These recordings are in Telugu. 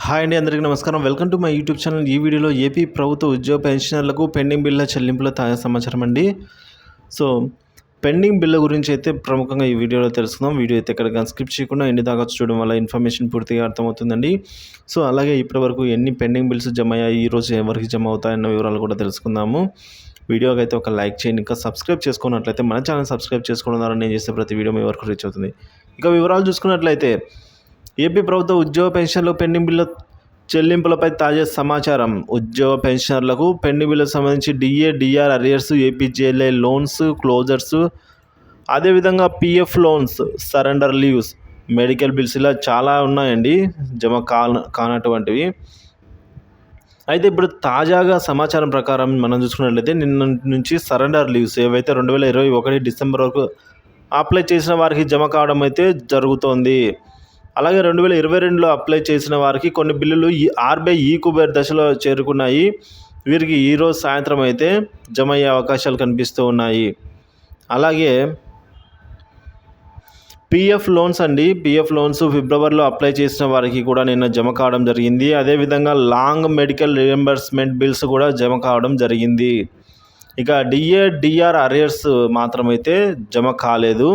హాయ్ అండి, అందరికీ నమస్కారం. Welcome to my YouTube channel. ఈ వీడియోలో ఏపీ ప్రభుత్వ ఉద్యోగ పెన్షనర్లకు పెండింగ్ బిల్ల చెల్లింపుల తాజా సమాచారం అండి. సో పెండింగ్ బిల్ల గురించి అయితే ప్రముఖంగా ఈ వీడియోలో తెలుసుకుందాం. వీడియో అయితే ఎక్కడ స్కిప్ చేయకుండా ఎన్ని దాకా చూడడం వల్ల ఇన్ఫర్మేషన్ పూర్తిగా అర్థమవుతుందండి. సో అలాగే ఇప్పటివరకు ఎన్ని పెండింగ్ బిల్స్ జమ అయ్యాయి, ఈరోజు ఎవరికి జమ అవుతాయన్న వివరాలు కూడా తెలుసుకుందాము. వీడియోకి అయితే ఒక లైక్ చేయండి. ఇంకా సబ్స్క్రైబ్ చేసుకున్నట్లయితే మన ఛానల్ సబ్స్క్రైబ్ చేసుకోవడం ద్వారా నేను చేసే ప్రతి వీడియో మీ వరకు రీచ్ అవుతుంది. ఇక వివరాలు చూసుకున్నట్లయితే ఏపీ ప్రభుత్వ ఉద్యోగ పెన్షన్లు పెండింగ్ బిల్లు చెల్లింపులపై తాజా సమాచారం. ఉద్యోగ పెన్షనర్లకు పెండింగ్ బిల్లుకు సంబంధించి DA, DR arrears, APGLI loans closures, అదేవిధంగా PF loans, surrender leaves, medical bills ఇలా చాలా ఉన్నాయండి జమ కానటువంటివి. అయితే ఇప్పుడు తాజాగా సమాచారం ప్రకారం మనం చూసుకున్నట్లయితే నిన్న నుంచి సరెండర్ లీవ్స్ ఏవైతే 2021 డిసెంబర్ వరకు అప్లై చేసిన వారికి జమ కావడం అయితే జరుగుతోంది. అలాగే 2022లో అప్లై చేసిన వారికి కొన్ని బిల్లులు ఆర్బీఐ కుబేర్ దశలో చేరుకున్నాయి. వీరికి ఈరోజు సాయంత్రం అయితే జమ అయ్యే అవకాశాలు కనిపిస్తూ ఉన్నాయి. అలాగే పీఎఫ్ లోన్స్ అండి, పీఎఫ్ లోన్స్ ఫిబ్రవరిలో అప్లై చేసిన వారికి కూడా నిన్న జమ కావడం జరిగింది. అదేవిధంగా లాంగ్ మెడికల్ రియంబర్స్మెంట్ బిల్స్ కూడా జమ కావడం జరిగింది. ఇక డిఏ, డిఆర్ అరియర్స్ మాత్రమైతే జమ కాలేదు.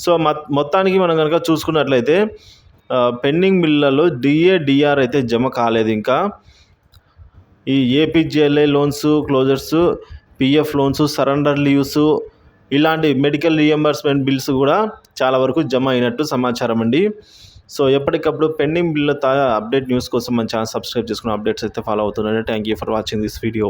సో మొత్తానికి మనం కనుక చూసుకున్నట్లయితే పెండింగ్ బిల్లలో డిఏ, డిఆర్ అయితే జమ కాలేదు. ఇంకా ఈ APGLI loans closures, PF loans, surrender leaves ఇలాంటి మెడికల్ రియంబర్స్మెంట్ బిల్స్ కూడా చాలా వరకు జమ అయినట్టు సమాచారం అండి. సో ఎప్పటికప్పుడు పెండింగ్ బిల్ల అప్డేట్ న్యూస్ కోసం మన ఛానల్ సబ్స్క్రైబ్ చేసుకున్న అప్డేట్స్ అయితే ఫాలో అవుతుండండి. Thank you for watching this video.